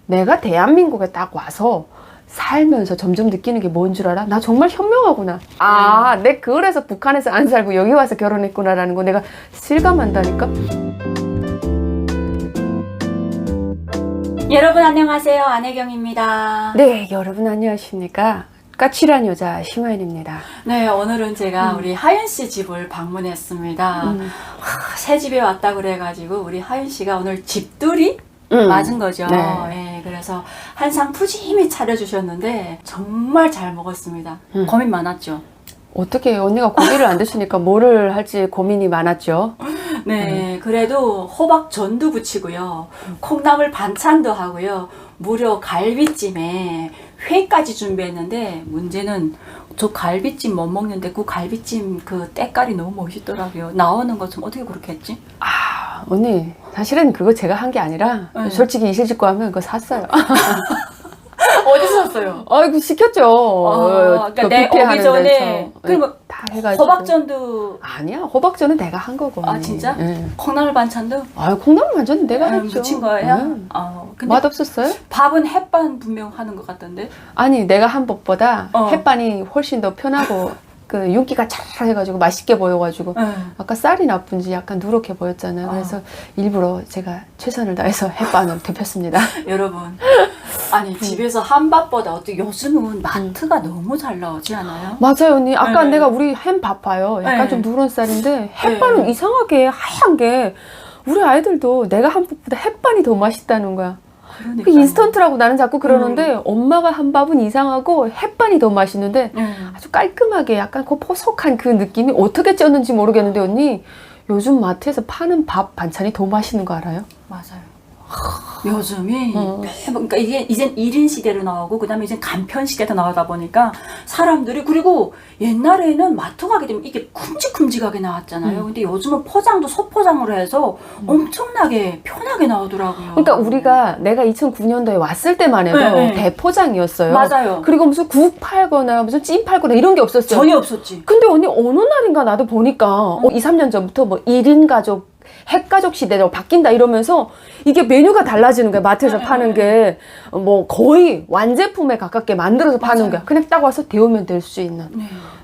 내가 대한민국에 딱 와서 살면서 점점 느끼는 게 뭔 줄 알아? 나 정말 현명하구나. 아, 내 그래서 북한에서 안 살고 여기 와서 결혼했구나라는 거 내가 실감한다니까. 여러분 안녕하세요. 안혜경입니다. 네, 여러분 안녕하십니까? 까칠한 여자 심하연입니다. 네, 오늘은 제가 우리 하윤 씨 집을 방문했습니다. 새 집에 왔다 그래가지고 우리 하윤 씨가 오늘 집들이 맞은 거죠. 네. 네, 그래서 한상 푸짐히 차려주셨는데 정말 잘 먹었습니다. 고민 많았죠. 어떻게 언니가 고기를 안 드시니까 뭐를 할지 고민이 많았죠. 네, 그래도 호박 전도 부치고요. 콩나물 반찬도 하고요. 무려 갈비찜에 회까지 준비했는데 문제는 저 갈비찜 못 먹는데 그 갈비찜 그 때깔이 너무 멋있더라고요. 나오는 것 좀 어떻게 그렇게 했지? 아, 언니 사실은 그거 제가 한 게 아니라 네. 솔직히 이실직고 하면 그거 샀어요. 어디서 샀어요? 아이고 시켰죠. 그러니까 내 오기 전에 그리고 다 해가지고. 호박전도 아니야, 호박전은 내가 한 거고. 아 진짜? 네. 콩나물 반찬도 아, 콩나물 반찬은 내가 했죠. 묻힌 거예요? 네. 근데 맛없었어요? 밥은 햇반 분명 하는 것 같던데. 아니, 내가 한 법보다 어. 햇반이 훨씬 더 편하고 그 윤기가 잘 해가지고 맛있게 보여가지고 아까 쌀이 나쁜지 약간 누렇게 보였잖아요. 그래서 일부러 제가 최선을 다해서 햇반을 데폈습니다. 여러분, 아니 집에서 한 밥보다 어떻게 요즘은 마트가 너무 잘 나오지 않아요? 맞아요, 언니. 아까 네. 내가 우리 햄 봐봐요. 약간 네. 좀 누런 쌀인데 햇반은 이상하게 하얀 게 우리 아이들도 내가 한 밥보다 햇반이 더 맛있다는 거야. 그 그러니까요. 인스턴트라고 나는 자꾸 그러는데 엄마가 한 밥은 이상하고 햇반이 더 맛있는데 아주 깔끔하게 약간 그 포석한 그 느낌이 어떻게 쪘는지 모르겠는데 언니 요즘 마트에서 파는 밥 반찬이 더 맛있는 거 알아요? 맞아요. 요즘이 그러니까 이게 이젠 1인 시대로 나오고 그다음에 이젠 간편 시대도 나오다 보니까 사람들이 그리고 옛날에는 마트 가게 되면 이게 큼직큼직하게 나왔잖아요. 근데 요즘은 포장도 소포장으로 해서 엄청나게 편하게 나오더라고요. 그러니까 우리가 내가 2009년도에 왔을 때만 해도 네. 대포장이었어요. 맞아요. 그리고 무슨 국 팔거나 무슨 찜 팔거나 이런 게 없었어요. 전혀 없었지. 근데 언니 어느 날인가 나도 보니까 2, 3년 전부터 뭐 1인 가족 핵가족 시대로 바뀐다 이러면서 이게 메뉴가 달라지는 거야. 마트에서 파는 게 뭐 거의 완제품에 가깝게 만들어서 파는 거야. 그냥 딱 와서 데우면 될 수 있는.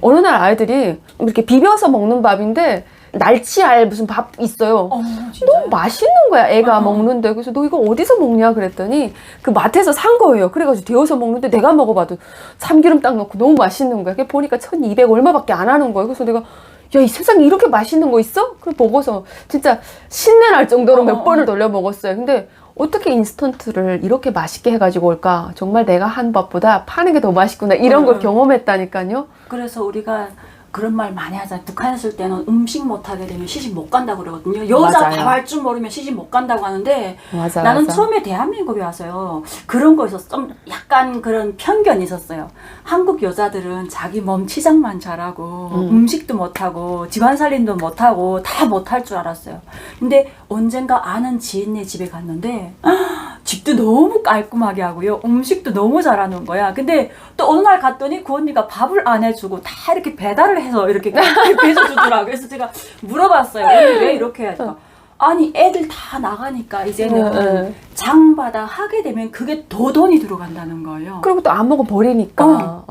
어느 날 아이들이 이렇게 비벼서 먹는 밥인데 날치알 무슨 밥 있어요. 너무 맛있는 거야, 애가 먹는데. 그래서 너 이거 어디서 먹냐 그랬더니 그 마트에서 산 거예요. 그래가지고 데워서 먹는데 내가 먹어봐도 참기름 딱 넣고 너무 맛있는 거야. 보니까 1200 얼마밖에 안 하는 거야. 그래서 내가 야, 이 세상에 이렇게 맛있는 거 있어? 그걸 보고서 진짜 신내 날 정도로 몇 번을 돌려 먹었어요. 근데 어떻게 인스턴트를 이렇게 맛있게 해가지고 올까? 정말 내가 한 밥보다 파는 게 더 맛있구나. 이런 걸 경험했다니까요. 그래서 우리가 그런 말 많이 하잖아요. 북한에 있을 때는 음식 못하게 되면 시집 못 간다고 그러거든요. 여자 맞아요. 밥 할 줄 모르면 시집 못 간다고 하는데 맞아, 나는 맞아. 처음에 대한민국에 와서요. 그런 거에서 좀 약간 그런 편견이 있었어요. 한국 여자들은 자기 몸 치장만 잘하고 음식도 못하고 집안살림도 못하고 다 못할 줄 알았어요. 근데 언젠가 아는 지인네 집에 갔는데 집도 너무 깔끔하게 하고요. 음식도 너무 잘하는 거야. 근데 또 어느 날 갔더니 그 언니가 밥을 안 해주고 다 이렇게 배달을 해서 이렇게 배줘주더라고요. 그래서 제가 물어봤어요. 언니 왜 이렇게 할까? 아니 애들 다 나가니까 이제는 장바다 하게 되면 그게 더 돈이 들어간다는 거예요. 그리고 또 안 먹어 버리니까.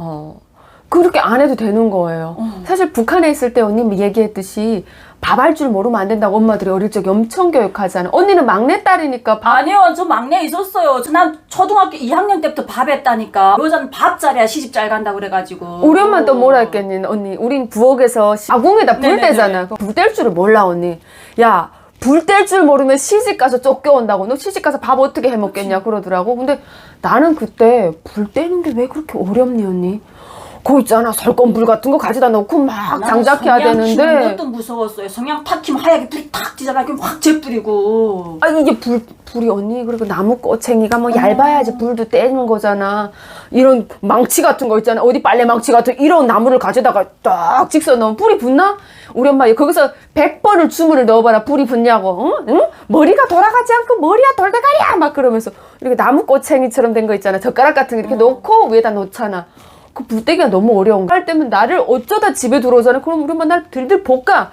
그렇게 안 해도 되는 거예요. 사실 북한에 있을 때 언니 얘기했듯이 밥 할 줄 모르면 안 된다고 엄마들이 어릴 적에 엄청 교육하잖아. 언니는 막내딸이니까 밥. 아니요, 저 막내 있었어요. 난 초등학교 2학년 때부터 밥 했다니까. 여자는 밥 잘해야 시집 잘 간다 그래가지고. 우리 엄마는 또 뭐라 했겠니, 언니? 우린 부엌에서 아궁에다 불 네네네. 떼잖아. 불 뗄 줄을 몰라, 언니. 야, 불 뗄 줄 모르면 시집 가서 쫓겨온다고. 너 시집 가서 밥 어떻게 해 먹겠냐 그러더라고. 근데 나는 그때 불 떼는 게 왜 그렇게 어렵니, 언니? 그거 있잖아, 설건불 같은 거 가져다 놓고 막 장작해야 되는데. 성냥 키우는 것도 무서웠어요. 성냥 탁 키면 하얗게 불이 탁 튀잖아. 그럼 확 재뿌리고. 아, 이게 불이 언니, 그리고 나무 꼬챙이가 뭐 얇아야지 불도 떼는 거잖아. 이런 망치 같은 거 있잖아. 어디 빨래 망치 같은 이런 나무를 가져다가 딱 직선 넣으면 불이 붙나? 우리 엄마 거기서 100번을 주문을 넣어봐라. 불이 붙냐고. 응? 머리가 돌아가지 않고 머리야 돌대가리야 막 그러면서 이렇게 나무 꼬챙이처럼 된 거 있잖아. 젓가락 같은 거 이렇게 놓고 위에다 놓잖아. 그 불떼기가 너무 어려운 거야. 할 때면 나를 어쩌다 집에 들어오잖아. 그럼 우리 엄마 날 들들 볶아.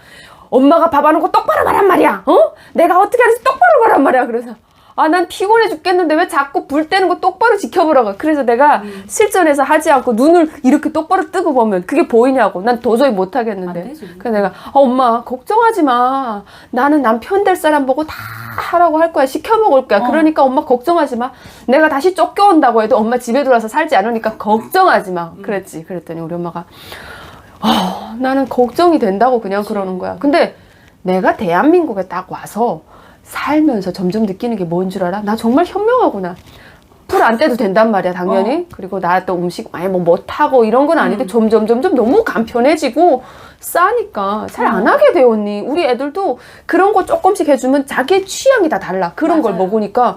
엄마가 밥 하는 거 똑바로 말란 말이야. 어? 내가 어떻게 하는지 똑바로 말란 말이야. 그래서 아, 난 피곤해 죽겠는데 왜 자꾸 불 때는 거 똑바로 지켜보라고. 그래서 내가 실전에서 하지 않고 눈을 이렇게 똑바로 뜨고 보면 그게 보이냐고. 난 도저히 못 하겠는데. 안 되지. 그래서 내가 엄마 걱정하지 마. 나는 남편 될 사람 보고 다 하라고 할 거야. 시켜 먹을 거야. 그러니까 엄마 걱정하지 마. 내가 다시 쫓겨온다고 해도 엄마 집에 들어와서 살지 않으니까 걱정하지 마. 그랬지. 그랬더니 우리 엄마가 나는 걱정이 된다고 그냥 그러는 거야. 근데 내가 대한민국에 딱 와서 살면서 점점 느끼는 게 뭔 줄 알아? 나 정말 현명하구나. 불 안 떼도 된단 말이야, 당연히. 그리고 나 또 음식 많이 뭐 못하고 이런 건 아닌데 점점 너무 간편해지고 싸니까 잘 안 하게 돼, 언니. 우리 애들도 그런 거 조금씩 해주면 자기의 취향이 다 달라. 그런 걸 먹으니까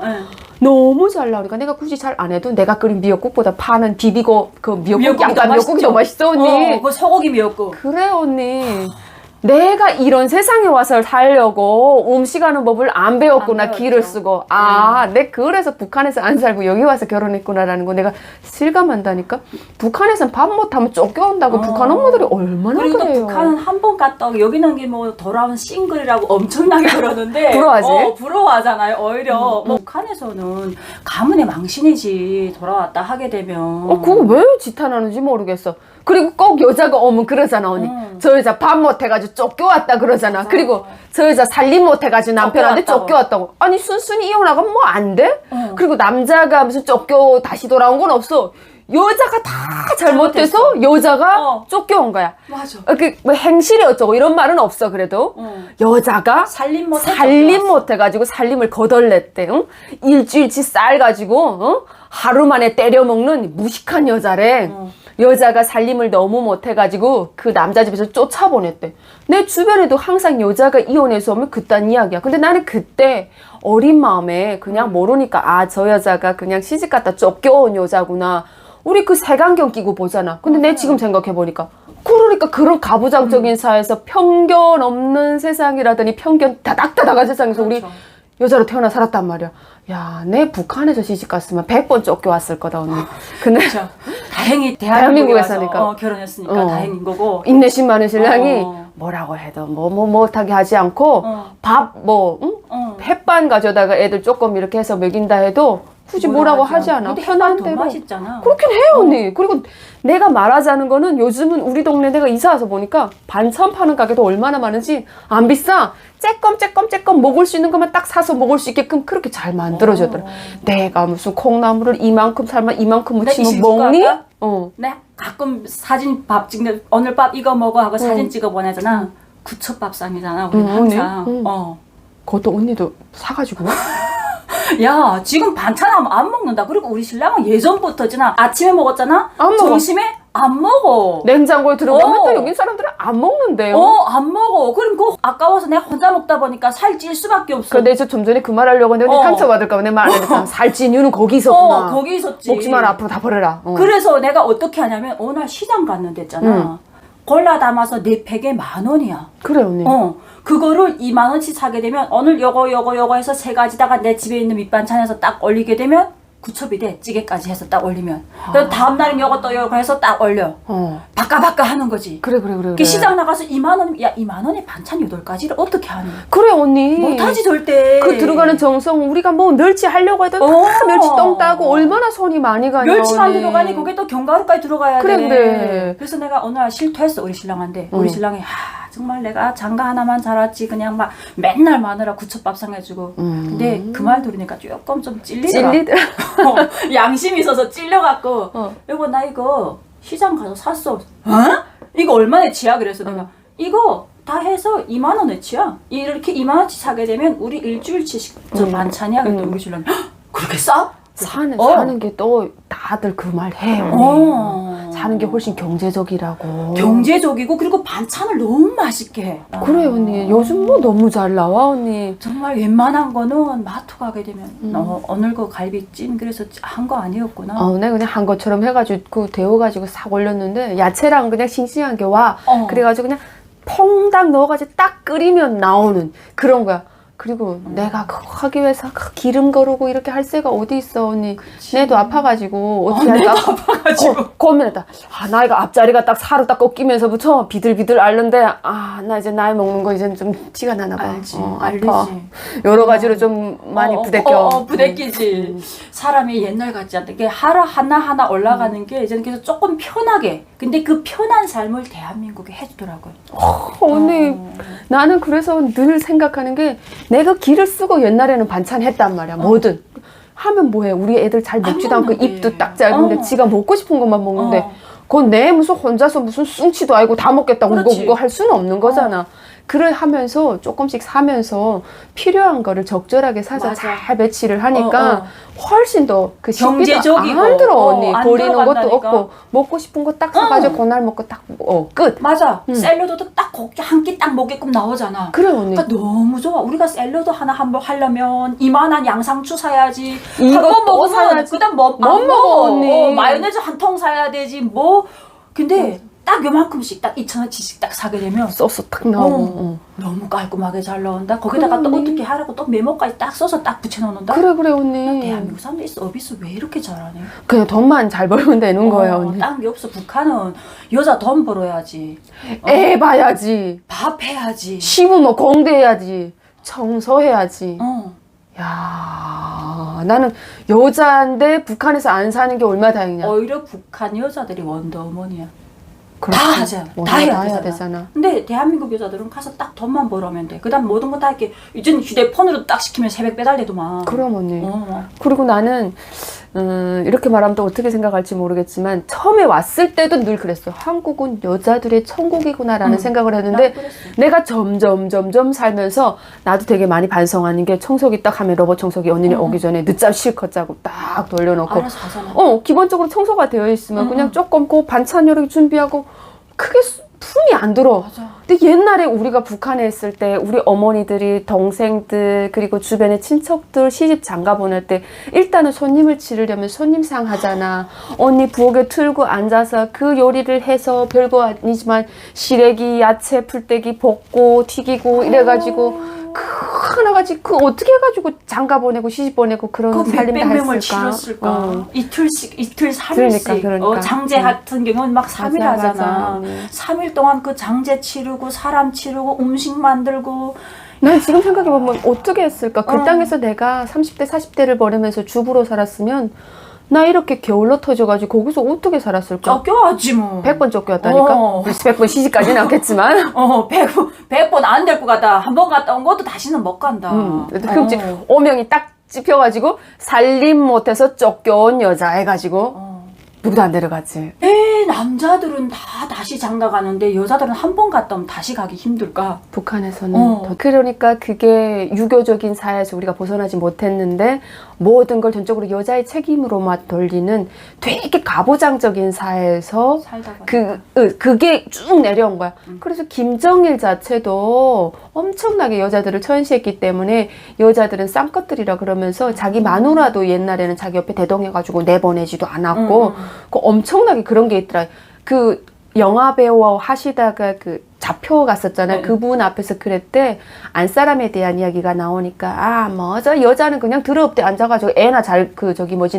너무 잘 나오니까 내가 굳이 잘 안 해도 내가 끓인 미역국보다 파는 비비고 그 미역국 약간 미역국이 더 맛있어, 언니. 그 소고기 미역국. 그래, 언니. 내가 이런 세상에 와서 살려고 음식하는 법을 안 배웠구나. 안 배웠죠. 기를 쓰고. 내 그래서 북한에서 안 살고 여기 와서 결혼했구나라는 거 내가 실감한다니까. 북한에선 밥 못하면 쫓겨온다고 북한 엄마들이 얼마나 그리고 그래요. 또 북한은 한 번 갔다 오고 여기는 게 뭐 돌아온 싱글이라고 엄청나게 그러는데 부러워하지? 부러워하잖아요. 오히려 뭐 북한에서는 가문의 망신이지 돌아왔다 하게 되면 그거 왜 지탄하는지 모르겠어. 그리고 꼭 여자가 오면 그러잖아, 언니. 저 여자 밥 못해가지고 쫓겨왔다 그러잖아. 맞아. 그리고 저 여자 살림 못해가지고 남편한테 쫓겨왔다고. 쫓겨왔다고. 아니, 순순히 이혼하면 뭐 안 돼? 그리고 남자가 무슨 쫓겨 다시 돌아온 건 없어. 여자가 다 잘못해서 여자가 쫓겨온 거야. 맞아. 뭐 행실이 어쩌고 이런 말은 없어, 그래도. 여자가 살림 못해가지고 살림을 거덜냈대. 응? 일주일치 쌀 가지고 하루 만에 때려 먹는 무식한 여자래. 여자가 살림을 너무 못해가지고 그 남자 집에서 쫓아보냈대. 내 주변에도 항상 여자가 이혼해서 오면 그딴 이야기야. 근데 나는 그때 어린 마음에 그냥 모르니까 저 여자가 그냥 시집갔다 쫓겨온 여자구나. 우리 그 색안경 끼고 보잖아. 근데 내 지금 생각해보니까 그러니까 그런 가부장적인 사회에서 편견 없는 세상이라더니 편견 다닥다닥한 세상에서 우리 여자로 태어나 살았단 말이야. 야, 내 북한에서 시집 갔으면 100번 쫓겨왔을 거다, 언니. 근데 다행히 대한민국에 와서 사니까. 결혼했으니까 다행인 거고. 인내심 많은 신랑이 뭐라고 해도 못하게 하지 않고 밥 햇반 가져다가 애들 조금 이렇게 해서 먹인다 해도 굳이 뭐라고 하지 않아. 근데 편한 더 대로. 맛있잖아. 그렇긴 해요, 언니. 그리고 내가 말하자는 거는 요즘은 우리 동네 내가 이사 와서 보니까 반찬 파는 가게도 얼마나 많은지 안 비싸. 쬐껌 먹을 수 있는 것만 딱 사서 먹을 수 있게끔 그렇게 잘 만들어줬더라. 내가 무슨 콩나물을 이만큼 삶아 이만큼 무치면 먹니? 네, 가끔 사진 밥 찍는 오늘 밥 이거 먹어 하고 사진 찍어 보내잖아. 구첩밥상이잖아. 우리 항상. 그것도 언니도 사가지고. 야, 지금 반찬 안 먹는다. 그리고 우리 신랑은 예전부터잖아. 아침에 먹었잖아. 안 먹어. 점심에 안 먹어. 냉장고에 들어가면 또 여기 사람들은 안 먹는데요. 안 먹어. 그럼 그거 아까워서 내가 혼자 먹다 보니까 살찔 수밖에 없어. 근데 저 좀 전에 그 말 하려고 했는데 상처받을까 봐 내 말 안 했다. 살찐 이유는 거기 있었구나. 거기 있었지. 먹지 마라. 앞으로 다 버려라. 그래서 내가 어떻게 하냐면 어느 날 시장 갔는데 있잖아. 골라 담아서 4팩에 10,000원이야. 그래, 언니. 그거를 20,000원치 사게 되면 오늘 요거 해서 3가지다가 내 집에 있는 밑반찬에서 딱 올리게 되면 구첩이 돼. 찌개까지 해서 딱 올리면. 그럼 다음 날은 요것도 요거 해서 딱 올려. 바까바까 하는 거지. 그래. 시장 나가서 20,000원, 야 20,000원에 반찬 8가지를 어떻게 하니? 그래, 언니. 못하지 절대. 그 들어가는 정성 우리가 뭐 멸치 하려고 해도 다 멸치 똥 따고 얼마나 손이 많이 가냐. 멸치만 들어가니 거기에 또 견과류까지 들어가야 돼. 그래. 그래서 내가 어느 날 실토했어 우리 신랑한테. 우리 신랑이 정말 내가 장가 하나만 잘왔지 그냥 막 맨날 마누라 구첩밥상 해주고. 근데 그 말 들으니까 조금 좀 찔리더라. 양심이 있어서 찔려갖고 여보 나 이거 시장 가서 샀어. 이거 얼마나치야? 그래서 내가 이거 다 해서 20,000원어치야. 이렇게 20,000원치 사게 되면 우리 일주일치 저 반찬이야. 근데 우리 신랑이 그렇게 싸? 사는 게 또 다들 그 말 해요. 사는 게 훨씬 경제적이라고. 경제적이고 그리고 반찬을 너무 맛있게 해. 그래, 언니. 요즘 뭐 너무 잘 나와, 언니. 정말 웬만한 거는 마트 가게 되면 오늘 거 갈비찜 그래서 한 거 아니었구나. 내가 그냥 한 것처럼 해가지고 데워가지고 싹 올렸는데 야채랑 그냥 싱싱한 게 와. 그래가지고 그냥 퐁당 넣어가지고 딱 끓이면 나오는 그런 거야. 그리고 내가 그거 하기 위해서 기름 거르고 이렇게 할 새가 어디 있어 언니. 내도 아파가지고 어떻게 할까? 내도 아파가지고. 고민했다. 나이가 앞자리가 딱 살을 딱 꺾이면서부터 비들비들 앓는데 나 이제 나이 먹는 거 이제 좀 티가 나나 봐. 알지. 아파. 여러 가지로 좀 많이 부대껴. 부대끼지. 사람이 옛날 같지 않다. 이게 하나하나 올라가는 게 이제는 그래서 조금 편하게. 근데 그 편한 삶을 대한민국에 해주더라고요. 언니 나는 그래서 늘 생각하는 게 내가 기를 쓰고 옛날에는 반찬 했단 말이야. 뭐든 하면 뭐해. 우리 애들 잘 먹지도 않고 먹는데. 입도 딱 짧은데 지가 먹고 싶은 것만 먹는데 그건 내 무슨 혼자서 무슨 숭치도 알고 다 먹겠다고 그거 할 수는 없는 거잖아. 그걸 하면서 조금씩 사면서 필요한 거를 적절하게 사서 맞아. 잘 배치를 하니까 훨씬 더 그 경제적이고. 안 들어 언니. 안 버리는 것도 들어간다니까. 없고 먹고 싶은 거 딱 사가지고 그날 먹고 딱 끝. 맞아. 샐러드도 딱 한 끼 딱 먹게끔 나오잖아. 그래 언니. 그러니까 너무 좋아. 우리가 샐러드 하나 한번 하려면 이만한 양상추 사야지. 이거 한 번 또 먹으면 사야지. 그다음 못 먹어, 언니. 마요네즈 한 통 사야 되지. 근데 딱 요만큼씩 딱 2,000원치씩 딱 사게 되면 소스 탁 나오고. 너무 깔끔하게 잘 나온다. 거기다가 또 어떻게 하라고 또 메모까지 딱 써서 딱 붙여놓는다. 그래 언니. 대한민국 사람들이 서비스 왜 이렇게 잘하네? 그냥 돈만 잘 벌면 되는 거예요 언니. 딴 게 없어. 북한은 여자 돈 벌어야지. 애 봐야지. 밥 해야지. 시부모 공대해야지. 청소해야지. 어. 야, 나는 여자인데 북한에서 안 사는 게 얼마나 다행이냐. 오히려 북한 여자들이 원더우먼이야. 그렇지. 다 하자. 다 해야 되잖아. 근데 대한민국 여자들은 가서 딱 돈만 벌으면 돼. 그다음 모든 거 다 이렇게 이제는 휴대폰으로 딱 시키면 새벽 배달되더만. 그럼 언니. 그리고 나는 이렇게 말하면 또 어떻게 생각할지 모르겠지만 처음에 왔을 때도 늘 그랬어. 한국은 여자들의 천국이구나라는 생각을 했는데 내가 점점 살면서 나도 되게 많이 반성하는 게 청소기 딱 하면 로봇 청소기 언니네 오기 전에 늦잠 실컷 자고 딱 돌려놓고 알아서 하잖아. 기본적으로 청소가 되어 있으면 그냥 조금 그 반찬 요리 준비하고 크게 품이 안 들어. 맞아. 근데 옛날에 우리가 북한에 있을 때 우리 어머니들이 동생들 그리고 주변의 친척들 시집 장가 보낼 때 일단은 손님을 치르려면 손님상 하잖아. 언니 부엌에 틀고 앉아서 그 요리를 해서 별거 아니지만 시래기, 야채, 풀떼기 볶고 튀기고 이래가지고 그 하나가지 그 어떻게 해가지고 장가 보내고 시집 보내고 그런 그 살림 다 몇백 명을 했을까? 치렀을까? 이틀 3일씩. 그러니까. 장제 같은 경우는 막 3일 맞아, 하잖아. 맞아. 3일 동안 그 장제 치르고 사람 치르고 음식 만들고. 난 지금 생각해보면 어떻게 했을까? 그 땅에서 내가 30대, 40대를 벌이면서 주부로 살았으면 나 이렇게 게을러 터져가지고 거기서 어떻게 살았을까? 쫓겨왔지 뭐. 100번 쫓겨왔다니까? 100번 시집까지는 않겠지만. 100번 안 될 것 같다. 한 번 갔다 온 것도 다시는 못 간다. 흠집 오명이 딱 찝혀가지고 살림 못해서 쫓겨온 여자 해가지고 누구도 안 데려갔지. 남자들은 다 다시 장가 가는데 여자들은 한 번 갔다 오면 다시 가기 힘들까? 북한에서는 더. 그러니까 그게 유교적인 사회에서 우리가 벗어나지 못했는데 모든 걸 전적으로 여자의 책임으로만 돌리는 되게 가부장적인 사회에서 살다가 그게 쭉 내려온 거야. 그래서 김정일 자체도 엄청나게 여자들을 처형시했기 때문에 여자들은 쌍꺼들이라 그러면서 자기 마누라도 옛날에는 자기 옆에 대동해가지고 내보내지도 않았고 그 엄청나게 그런 게 있더라. 그 영화 배우 하시다가 그 잡혀 갔었잖아요. 그분 앞에서 그랬대. 안사람에 대한 이야기가 나오니까 저 여자는 그냥 더럽게 앉아가지고 애나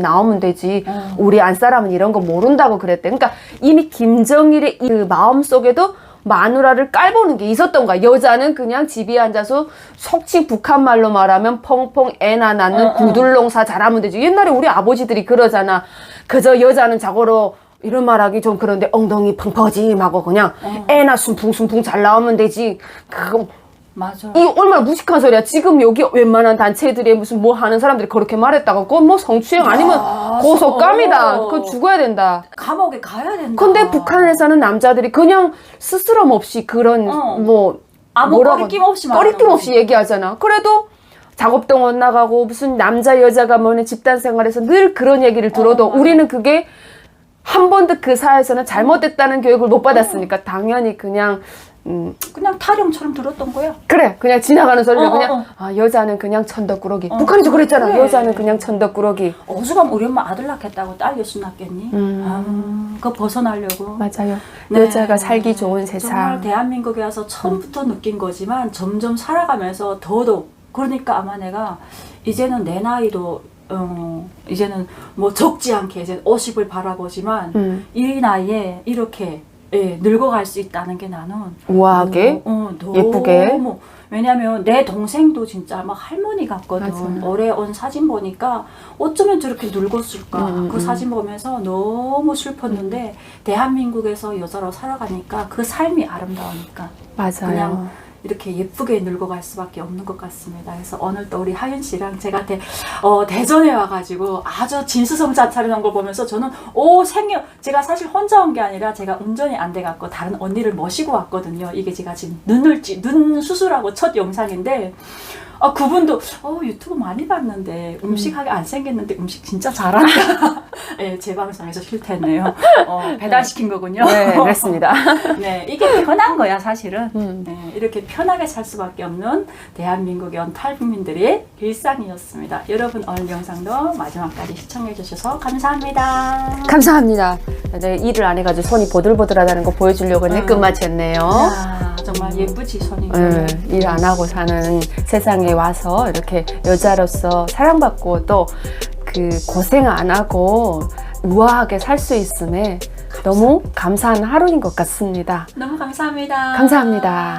나오면 되지. 우리 안사람은 이런 거 모른다고 그랬대. 그러니까 이미 김정일의 그 마음속에도 마누라를 깔보는 게 있었던 거야. 여자는 그냥 집에 앉아서 속칭 북한 말로 말하면 펑펑 애나 낳는 구들농사 잘하면 되지. 옛날에 우리 아버지들이 그러잖아. 그저 여자는 자고로 이런 말하기 좀 그런데 엉덩이 펑퍼짐하고 그냥 애나 순풍순풍 잘 나오면 되지. 그거 맞아. 이거 얼마나 무식한 소리야. 지금 여기 웬만한 단체들이 무슨 뭐 하는 사람들이 그렇게 말했다가 그건 뭐 성추행 아니면 고속감이다. 그거 죽어야 된다. 감옥에 가야 된다. 근데 북한에서는 남자들이 그냥 스스럼 없이 그런 아무 꺼리낌 없이 꺼리낌 없이 얘기하잖아. 그래도 작업동원 나가고 무슨 남자 여자가 뭐는 집단 생활에서 늘 그런 얘기를 들어도 우리는 그게 한 번도 그 사회에서는 잘못됐다는 교육을 못 받았으니까 당연히 그냥 타령처럼 들었던 거야. 그래 그냥 지나가는 소리로 그냥 여자는 그냥 천덕꾸러기. 북한에도 그랬잖아. 그래. 여자는 그냥 천덕꾸러기. 어수감 우리 엄마 아들 낳겠다고 딸 예수 낳겠니? 그거 벗어나려고. 맞아요. 네. 여자가 살기 좋은 세상. 정말 대한민국에 와서 처음부터 느낀 거지만 점점 살아가면서 더더욱 그러니까 아마 내가 이제는 내 나이도 이제는 뭐 적지 않게 이제 50을 바라보지만 이 나이에 이렇게 늙어갈 수 있다는 게 나는 우아하게 너무 예쁘게. 왜냐면 내 동생도 진짜 막 할머니 같거든. 맞아요. 올해 온 사진 보니까 어쩌면 저렇게 늙었을까. 그 사진 보면서 너무 슬펐는데 대한민국에서 여자로 살아가니까 그 삶이 아름다우니까 맞아요. 그냥 이렇게 예쁘게 늙어갈 수밖에 없는 것 같습니다. 그래서 오늘 또 우리 하윤 씨랑 제가 대전에 와가지고 아주 진수성찬 차려놓은 걸 보면서 저는 제가 사실 혼자 온 게 아니라 제가 운전이 안 돼갖고 다른 언니를 모시고 왔거든요. 이게 제가 지금 눈 수술하고 첫 영상인데 그분도 유튜브 많이 봤는데 음식하게 안 생겼는데 음식 진짜 잘한다. 네, 제 방송에서 실패했네요. 배달시킨 거군요. 네, 그렇습니다. 네, 이게 편한 거야 사실은. 네, 이렇게 편하게 살 수밖에 없는 대한민국에 온 탈북민들의 일상이었습니다. 여러분 오늘 영상도 마지막까지 시청해 주셔서 감사합니다. 감사합니다. 네, 일을 안 해가지고 손이 보들보들하다는 거 보여주려고 했는데 끝마치 했네요. 야, 정말 예쁘지 손이. 일 안 하고 사는 세상에 와서 이렇게 여자로서 사랑받고 또 그 고생 안 하고 우아하게 살 수 있음에 너무 감사한 하루인 것 같습니다. 너무 감사합니다. 감사합니다.